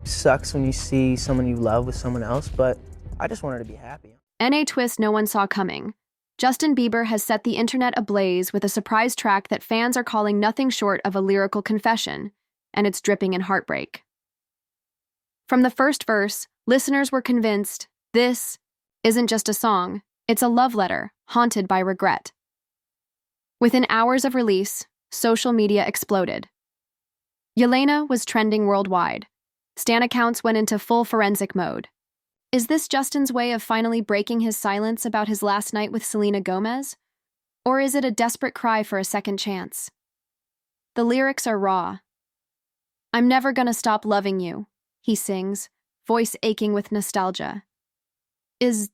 sucks when you see someone you love with someone else, but I just want her to be happy. In a twist no one saw coming, Justin Bieber has set the internet ablaze with a surprise track that fans are calling nothing short of a lyrical confession, and it's dripping in heartbreak. From the first verse, listeners were convinced this isn't just a song, it's a love letter haunted by regret. Within hours of release, social media exploded. Jelena was trending worldwide. Stan accounts went into full forensic mode. Is this Justin's way of finally breaking his silence about his last night with Selena Gomez? Or is it a desperate cry for a second chance? The lyrics are raw. "I'm never gonna stop loving you," he sings, voice aching with nostalgia. Is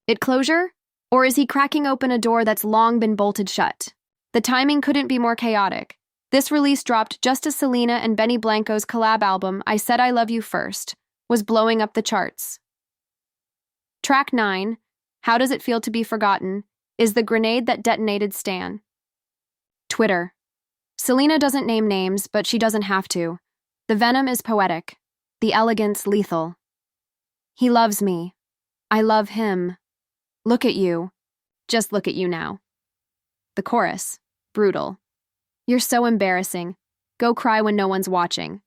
it closure? Or is he cracking open a door that's long been bolted shut? The timing couldn't be more chaotic. This release dropped just as Selena and Benny Blanco's collab album, I Said I Love You First, was blowing up the charts. Track 9, How Does It Feel to Be Forgotten, is the grenade that detonated Stan. Twitter. Selena doesn't name names, but she doesn't have to. The venom is poetic, the elegance lethal. He loves me. I love him. Look at you. Just look at you now. The chorus. Brutal. You're so embarrassing. Go cry when no one's watching.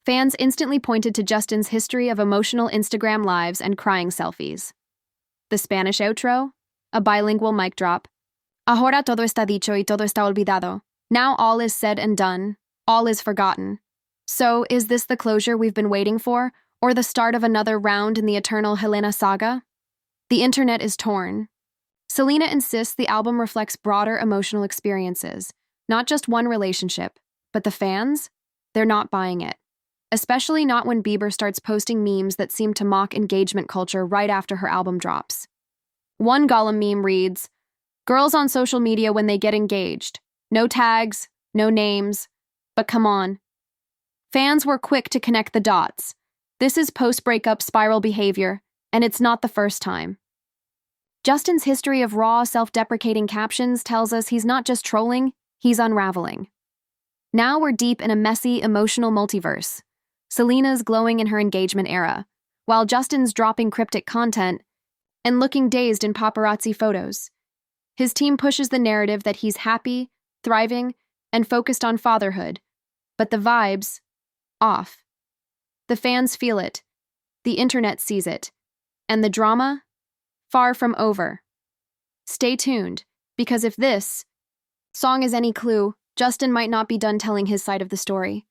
Fans instantly pointed to Justin's history of emotional Instagram lives and crying selfies. The Spanish outro? A bilingual mic drop. Ahora todo está dicho y todo está olvidado. Now all is said and done. All is forgotten. So, is this the closure we've been waiting for, or the start of another round in the eternal Jelena saga? The internet is torn. Selena insists the album reflects broader emotional experiences, not just one relationship, but the fans? They're not buying it. Especially not when Bieber starts posting memes that seem to mock engagement culture right after her album drops. One Gollum meme reads, "Girls on social media when they get engaged. No tags, no names. But come on." Fans were quick to connect the dots. This is post-breakup spiral behavior, and it's not the first time. Justin's history of raw, self-deprecating captions tells us he's not just trolling, he's unraveling. Now we're deep in a messy, emotional multiverse. Selena's glowing in her engagement era, while Justin's dropping cryptic content and looking dazed in paparazzi photos. His team pushes the narrative that he's happy, thriving, and focused on fatherhood, but the vibes, off. The fans feel it, the internet sees it, and the drama, far from over. Stay tuned, because if this song is any clue, Justin might not be done telling his side of the story.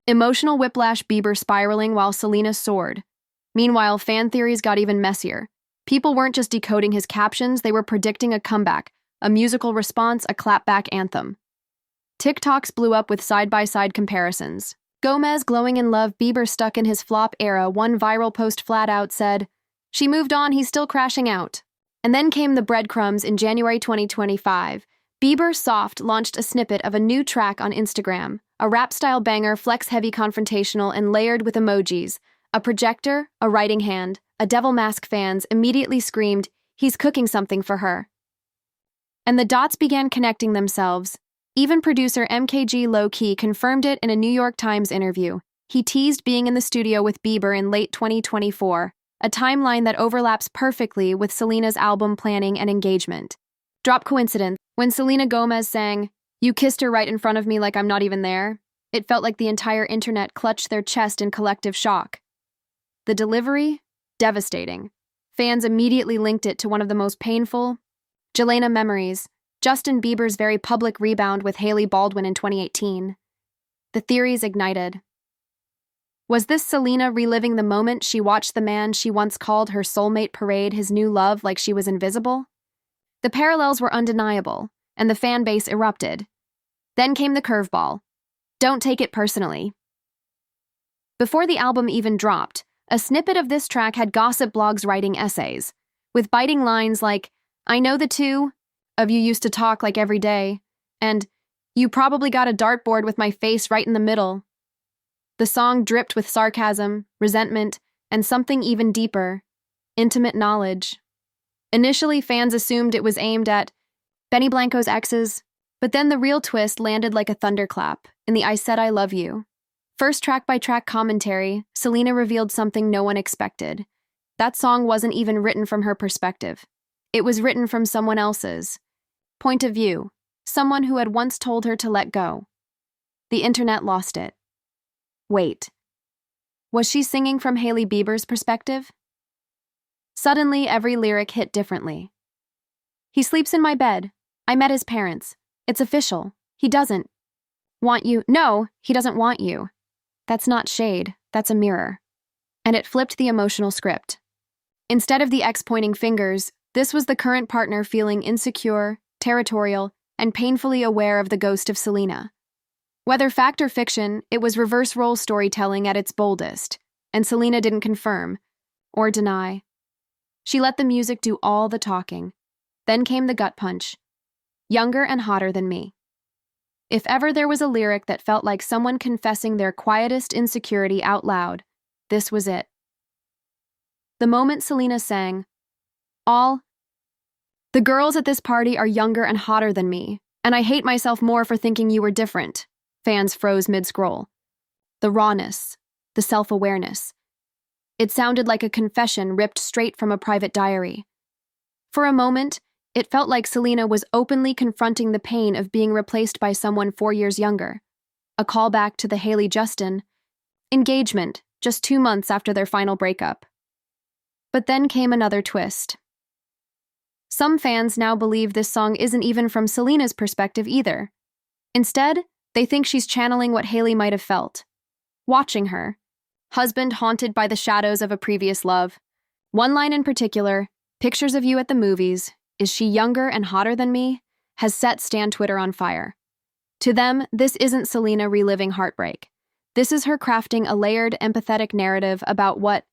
Emotional whiplash Bieber spiraling while Selena soared. Meanwhile, fan theories got even messier. People weren't just decoding his captions, they were predicting a comeback, a musical response, a clapback anthem. TikToks blew up with side-by-side comparisons. Gomez glowing in love, Bieber stuck in his flop era. One viral post flat out said, "She moved on, he's still crashing out." And then came the breadcrumbs in January 2025. Bieber Soft launched a snippet of a new track on Instagram, a rap-style banger, flex-heavy, confrontational, and layered with emojis. A projector, a writing hand, a devil mask. Fans immediately screamed, "He's cooking something for her." And the dots began connecting themselves. Even producer MKG Low-Key confirmed it in a New York Times interview. He teased being in the studio with Bieber in late 2024, a timeline that overlaps perfectly with Selena's album planning and engagement. Drop coincidence. When Selena Gomez sang, "You kissed her right in front of me like I'm not even there," it felt like the entire internet clutched their chest in collective shock. The delivery? Devastating. Fans immediately linked it to one of the most painful Jelena memories, Justin Bieber's very public rebound with Hailey Baldwin in 2018. The theories ignited. Was this Selena reliving the moment she watched the man she once called her soulmate parade his new love like she was invisible? The parallels were undeniable, and the fan base erupted. Then came the curveball. Don't take it personally. Before the album even dropped, a snippet of this track had gossip blogs writing essays, with biting lines like, "I know the two of you used to talk like every day," and "You probably got a dartboard with my face right in the middle." The song dripped with sarcasm, resentment, and something even deeper, intimate knowledge. Initially, fans assumed it was aimed at Benny Blanco's exes, but then the real twist landed like a thunderclap in the I Said I Love You. First track-by-track commentary, Selena revealed something no one expected. That song wasn't even written from her perspective. It was written from someone else's point of view, someone who had once told her to let go. The internet lost it. Wait. Was she singing from Hailey Bieber's perspective? Suddenly, every lyric hit differently. He sleeps in my bed. I met his parents. It's official. He doesn't want you. No, he doesn't want you. That's not shade. That's a mirror. And it flipped the emotional script. Instead of the ex pointing fingers, this was the current partner feeling insecure, territorial, and painfully aware of the ghost of Selena. Whether fact or fiction, it was reverse role storytelling at its boldest, and Selena didn't confirm or deny. She let the music do all the talking. Then came the gut punch. Younger and hotter than me. If ever there was a lyric that felt like someone confessing their quietest insecurity out loud, this was it. The moment Selena sang, "All the girls at this party are younger and hotter than me, and I hate myself more for thinking you were different," fans froze mid-scroll. The rawness, the self-awareness. It sounded like a confession ripped straight from a private diary. For a moment, it felt like Selena was openly confronting the pain of being replaced by someone 4 years younger. A callback to the Hailey-Justin engagement just 2 months after their final breakup. But then came another twist. Some fans now believe this song isn't even from Selena's perspective either. Instead, they think she's channeling what Hailey might have felt. Watching her, husband haunted by the shadows of a previous love. One line in particular, "Pictures of you at the movies, is she younger and hotter than me?" has set Stan Twitter on fire. To them, this isn't Selena reliving heartbreak. This is her crafting a layered, empathetic narrative about what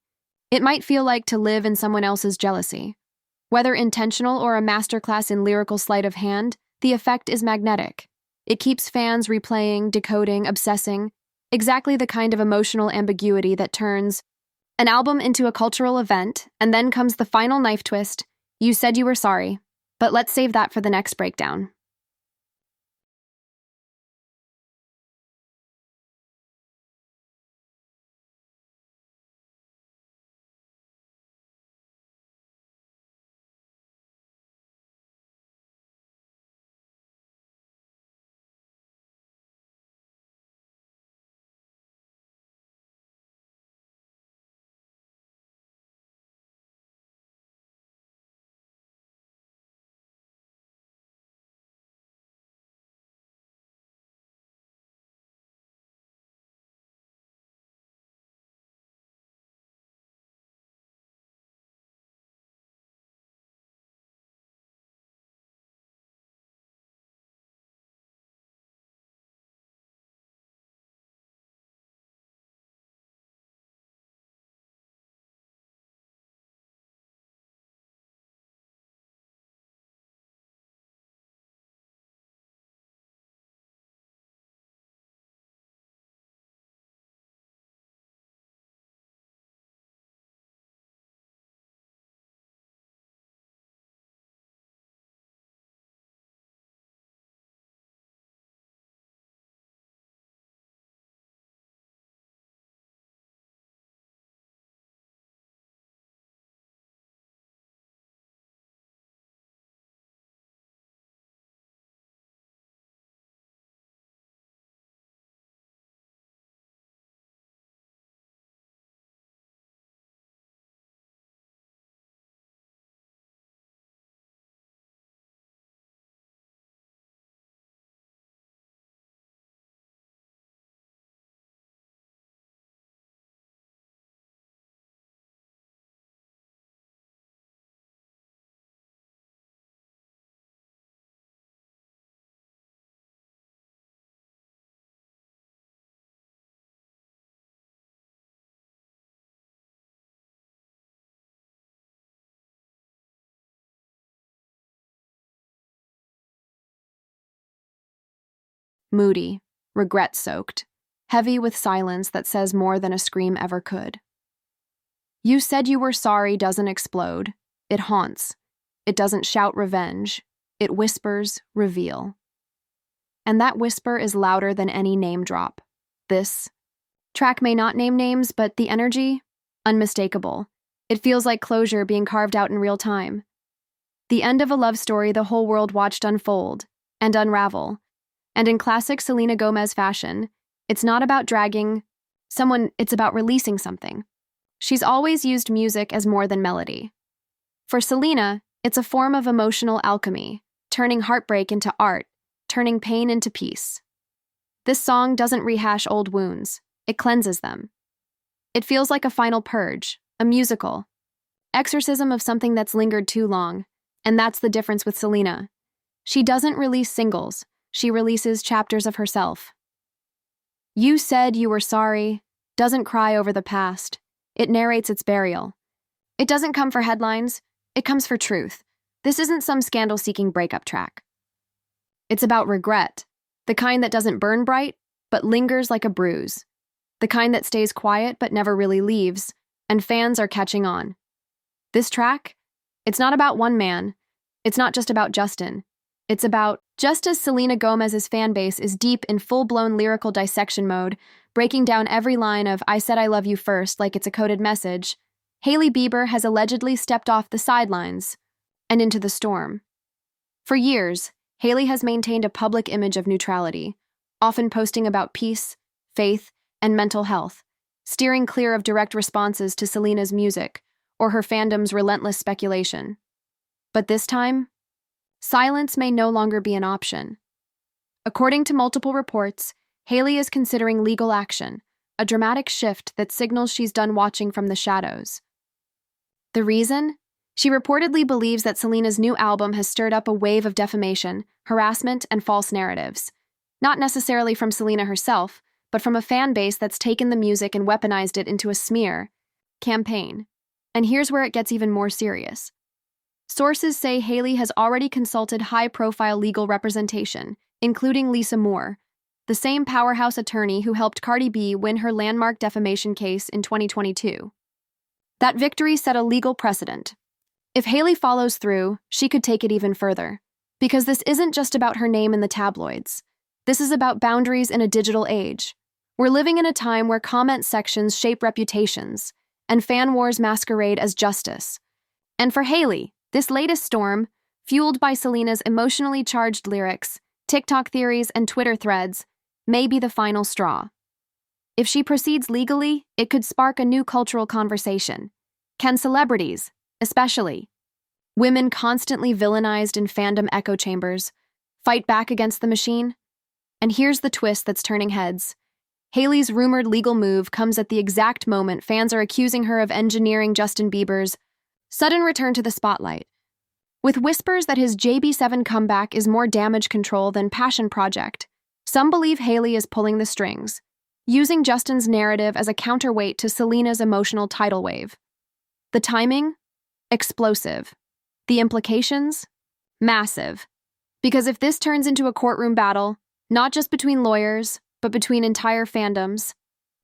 it might feel like to live in someone else's jealousy. Whether intentional or a masterclass in lyrical sleight of hand, the effect is magnetic. It keeps fans replaying, decoding, obsessing, exactly the kind of emotional ambiguity that turns an album into a cultural event, and then comes the final knife twist. You said you were sorry, but let's save that for the next breakdown. Moody, regret-soaked, heavy with silence that says more than a scream ever could. You said you were sorry doesn't explode. It haunts. It doesn't shout revenge. It whispers reveal. And that whisper is louder than any name drop. This Track may not name names, but the energy? Unmistakable. It feels like closure being carved out in real time. The end of a love story the whole world watched unfold and unravel. And in classic Selena Gomez fashion, it's not about dragging someone, it's about releasing something. She's always used music as more than melody. For Selena, it's a form of emotional alchemy, turning heartbreak into art, turning pain into peace. This song doesn't rehash old wounds, it cleanses them. It feels like a final purge, a musical, exorcism of something that's lingered too long, and that's the difference with Selena. She doesn't release singles, she releases chapters of herself. You Said You Were Sorry doesn't cry over the past, it narrates its burial. It doesn't come for headlines, it comes for truth. This isn't some scandal-seeking breakup track. It's about regret, the kind that doesn't burn bright, but lingers like a bruise. The kind that stays quiet but never really leaves, and fans are catching on. This track, it's not about one man. It's not just about Justin. It's about, just as Selena Gomez's fan base is deep in full-blown lyrical dissection mode, breaking down every line of I Said I Love You First like it's a coded message, Hailey Bieber has allegedly stepped off the sidelines and into the storm. For years, Hailey has maintained a public image of neutrality, often posting about peace, faith, and mental health, steering clear of direct responses to Selena's music or her fandom's relentless speculation. But this time, silence may no longer be an option. According to multiple reports, Hailey is considering legal action, a dramatic shift that signals she's done watching from the shadows. The reason? She reportedly believes that Selena's new album has stirred up a wave of defamation, harassment, and false narratives. Not necessarily from Selena herself, but from a fan base that's taken the music and weaponized it into a smear campaign. And here's where it gets even more serious. Sources say Hailey has already consulted high-profile legal representation, including Lisa Moore, the same powerhouse attorney who helped Cardi B win her landmark defamation case in 2022. That victory set a legal precedent. If Hailey follows through, she could take it even further. Because this isn't just about her name in the tabloids. This is about boundaries in a digital age. We're living in a time where comment sections shape reputations, and fan wars masquerade as justice. And for Hailey, this latest storm, fueled by Selena's emotionally charged lyrics, TikTok theories, and Twitter threads, may be the final straw. If she proceeds legally, it could spark a new cultural conversation. Can celebrities, especially women constantly villainized in fandom echo chambers, fight back against the machine? And here's the twist that's turning heads. Hailey's rumored legal move comes at the exact moment fans are accusing her of engineering Justin Bieber's sudden return to the spotlight. With whispers that his JB7 comeback is more damage control than passion project, some believe Hailey is pulling the strings, using Justin's narrative as a counterweight to Selena's emotional tidal wave. The timing? Explosive. The implications? Massive. Because if this turns into a courtroom battle, not just between lawyers, but between entire fandoms,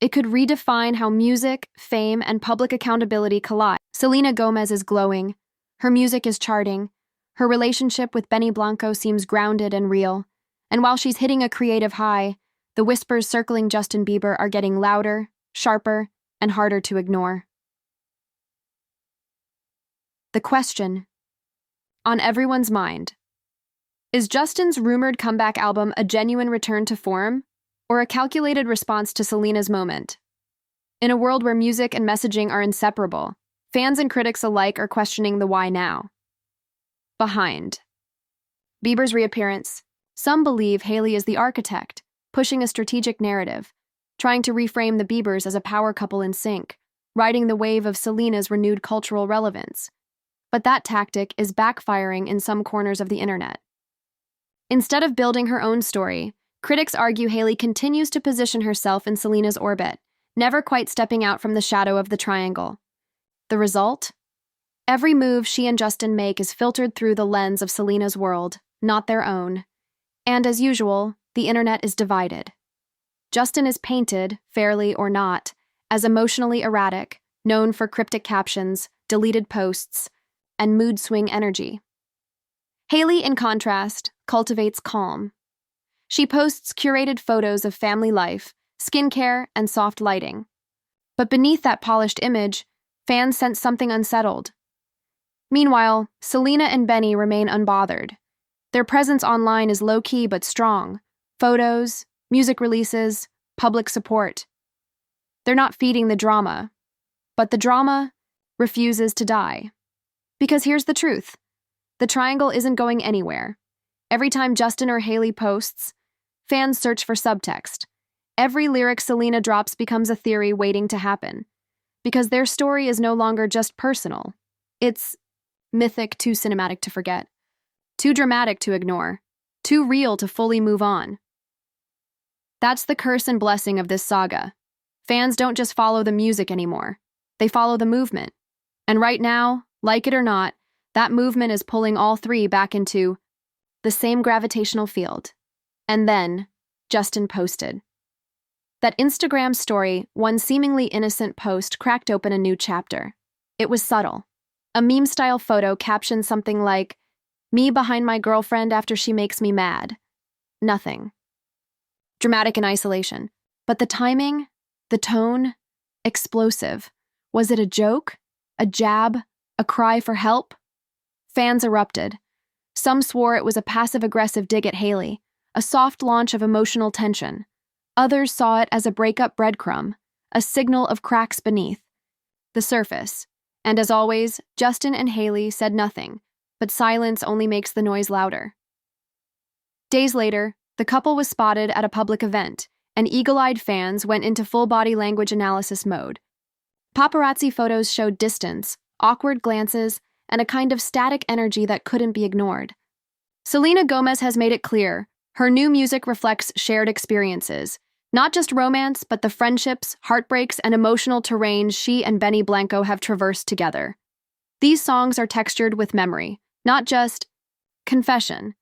it could redefine how music, fame, and public accountability collide. Selena Gomez is glowing. Her music is charting. Her relationship with Benny Blanco seems grounded and real. And while she's hitting a creative high, the whispers circling Justin Bieber are getting louder, sharper, and harder to ignore. The question on everyone's mind: is Justin's rumored comeback album a genuine return to form, or a calculated response to Selena's moment? In a world where music and messaging are inseparable, fans and critics alike are questioning the why now. Behind Bieber's reappearance, some believe Hailey is the architect, pushing a strategic narrative, trying to reframe the Biebers as a power couple in sync, riding the wave of Selena's renewed cultural relevance. But that tactic is backfiring in some corners of the internet. Instead of building her own story, critics argue Hailey continues to position herself in Selena's orbit, never quite stepping out from the shadow of the triangle. The result? Every move she and Justin make is filtered through the lens of Selena's world, not their own. And as usual, the internet is divided. Justin is painted, fairly or not, as emotionally erratic, known for cryptic captions, deleted posts, and mood swing energy. Hailey, in contrast, cultivates calm. She posts curated photos of family life, skincare, and soft lighting. But beneath that polished image, fans sense something unsettled. Meanwhile, Selena and Benny remain unbothered. Their presence online is low-key but strong. Photos, music releases, public support. They're not feeding the drama, but the drama refuses to die. Because here's the truth. The triangle isn't going anywhere. Every time Justin or Hailey posts, fans search for subtext. Every lyric Selena drops becomes a theory waiting to happen. Because their story is no longer just personal. It's mythic, too cinematic to forget. Too dramatic to ignore. Too real to fully move on. That's the curse and blessing of this saga. Fans don't just follow the music anymore. They follow the movement. And right now, like it or not, that movement is pulling all three back into the same gravitational field. And then, Justin posted. That Instagram story, one seemingly innocent post, cracked open a new chapter. It was subtle. A meme-style photo captioned something like, "Me behind my girlfriend after she makes me mad." Nothing. Dramatic in isolation. But the timing, the tone, explosive. Was it a joke? A jab? A cry for help? Fans erupted. Some swore it was a passive-aggressive dig at Hailey, a soft launch of emotional tension. Others saw it as a breakup breadcrumb, a signal of cracks beneath the surface. And as always, Justin and Hailey said nothing, but silence only makes the noise louder. Days later, the couple was spotted at a public event, and eagle-eyed fans went into full body language analysis mode. Paparazzi photos showed distance, awkward glances, and a kind of static energy that couldn't be ignored. Selena Gomez has made it clear, her new music reflects shared experiences, not just romance, but the friendships, heartbreaks, and emotional terrain she and Benny Blanco have traversed together. These songs are textured with memory, not just confession.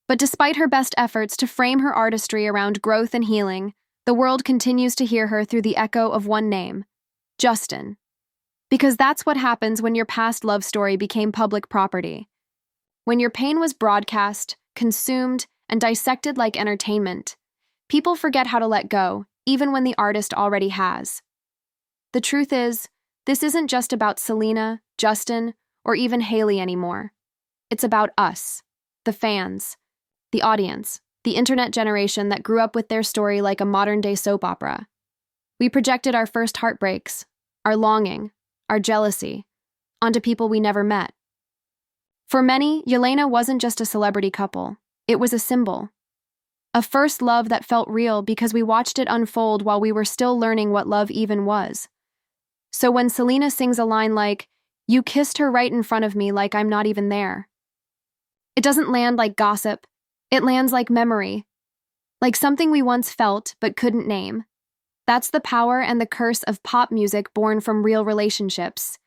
But despite her best efforts to frame her artistry around growth and healing, the world continues to hear her through the echo of one name, Justin. Because that's what happens when your past love story became public property. When your pain was broadcast, consumed, and dissected like entertainment, people forget how to let go, even when the artist already has. The truth is, this isn't just about Selena, Justin, or even Hailey anymore. It's about us, the fans, the audience, the internet generation that grew up with their story like a modern-day soap opera. We projected our first heartbreaks, our longing, our jealousy, onto people we never met. For many, Jelena wasn't just a celebrity couple. It was a symbol. A first love that felt real because we watched it unfold while we were still learning what love even was. So when Selena sings a line like, "You kissed her right in front of me like I'm not even there," it doesn't land like gossip. It lands like memory. Like something we once felt but couldn't name. That's the power and the curse of pop music born from real relationships.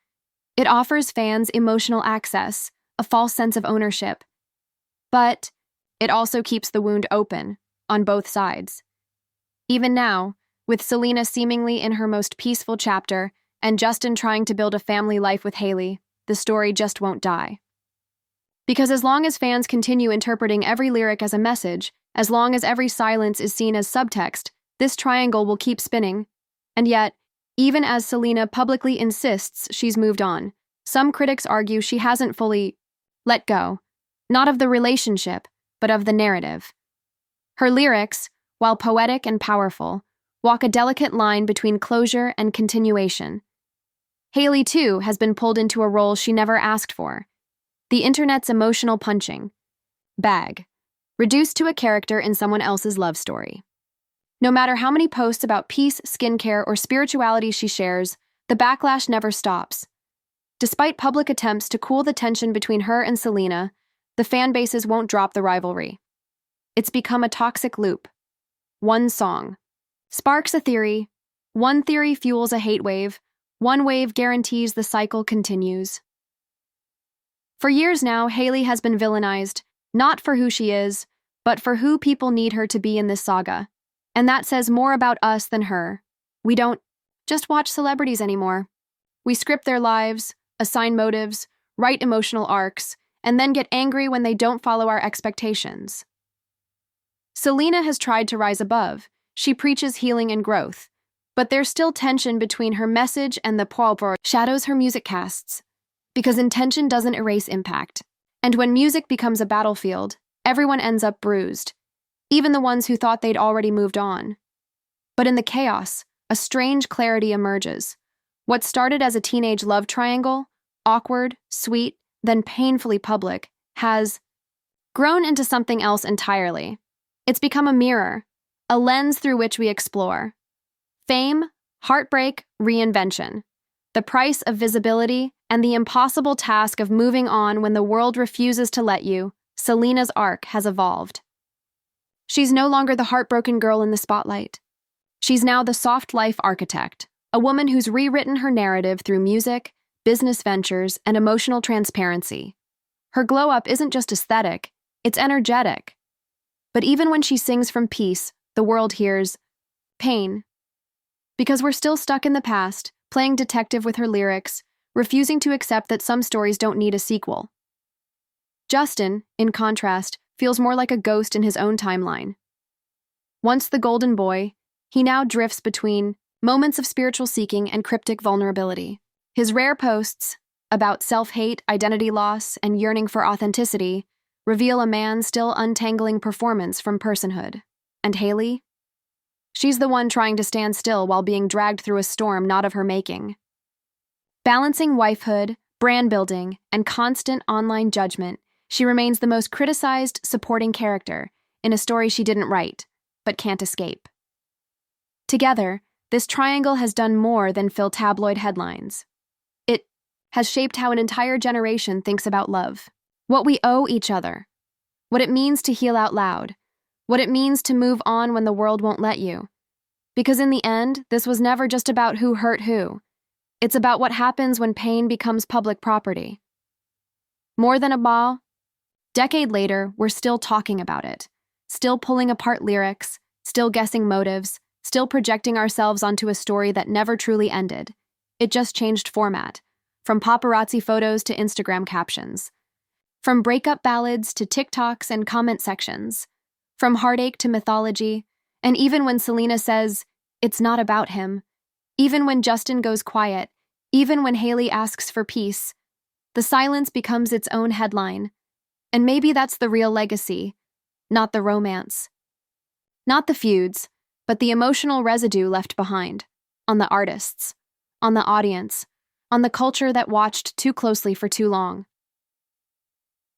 It offers fans emotional access, a false sense of ownership. But it also keeps the wound open, on both sides. Even now, with Selena seemingly in her most peaceful chapter, and Justin trying to build a family life with Hailey, the story just won't die. Because as long as fans continue interpreting every lyric as a message, as long as every silence is seen as subtext, this triangle will keep spinning. And yet, even as Selena publicly insists she's moved on, some critics argue she hasn't fully let go, not of the relationship, but of the narrative. Her lyrics, while poetic and powerful, walk a delicate line between closure and continuation. Hailey, too, has been pulled into a role she never asked for. The internet's emotional punching bag, reduced to a character in someone else's love story. No matter how many posts about peace, skincare, or spirituality she shares, the backlash never stops. Despite public attempts to cool the tension between her and Selena, the fan bases won't drop the rivalry. It's become a toxic loop. One song sparks a theory, one theory fuels a hate wave, one wave guarantees the cycle continues. For years now, Hailey has been villainized, not for who she is, but for who people need her to be in this saga. And that says more about us than her. We don't just watch celebrities anymore. We script their lives, assign motives, write emotional arcs, and then get angry when they don't follow our expectations. Selena has tried to rise above. She preaches healing and growth. But there's still tension between her message and the power shadows her music casts. Because intention doesn't erase impact. And when music becomes a battlefield, everyone ends up bruised. Even the ones who thought they'd already moved on. But in the chaos, a strange clarity emerges. What started as a teenage love triangle, awkward, sweet, then painfully public, has grown into something else entirely. It's become a mirror, a lens through which we explore. Fame, heartbreak, reinvention. The price of visibility and the impossible task of moving on when the world refuses to let you, Selena's arc has evolved. She's no longer the heartbroken girl in the spotlight. She's now the soft life architect, a woman who's rewritten her narrative through music, business ventures, and emotional transparency. Her glow-up isn't just aesthetic, it's energetic. But even when she sings from peace, the world hears pain. Because we're still stuck in the past, playing detective with her lyrics, refusing to accept that some stories don't need a sequel. Justin, in contrast, feels more like a ghost in his own timeline. Once the golden boy, he now drifts between moments of spiritual seeking and cryptic vulnerability. His rare posts, about self-hate, identity loss, and yearning for authenticity, reveal a man still untangling performance from personhood. And Haley? She's the one trying to stand still while being dragged through a storm not of her making. Balancing wifehood, brand building, and constant online judgment, she remains the most criticized supporting character in a story she didn't write, but can't escape. Together, this triangle has done more than fill tabloid headlines. It has shaped how an entire generation thinks about love, what we owe each other, what it means to heal out loud, what it means to move on when the world won't let you. Because in the end, this was never just about who hurt who. It's about what happens when pain becomes public property. More than a ball, decade later, we're still talking about it, still pulling apart lyrics, still guessing motives, still projecting ourselves onto a story that never truly ended. It just changed format, from paparazzi photos to Instagram captions, from breakup ballads to TikToks and comment sections, from heartache to mythology, and even when Selena says, it's not about him, even when Justin goes quiet, even when Haley asks for peace, the silence becomes its own headline. And maybe that's the real legacy, not the romance. Not the feuds, but the emotional residue left behind, on the artists, on the audience, on the culture that watched too closely for too long.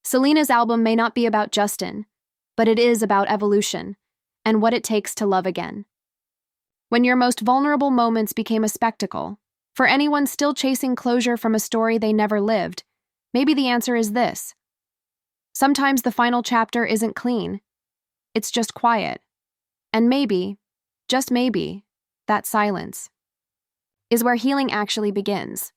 Selena's album may not be about Justin, but it is about evolution and what it takes to love again. When your most vulnerable moments became a spectacle, for anyone still chasing closure from a story they never lived, maybe the answer is this. Sometimes the final chapter isn't clean. It's just quiet. And maybe, just maybe, that silence is where healing actually begins.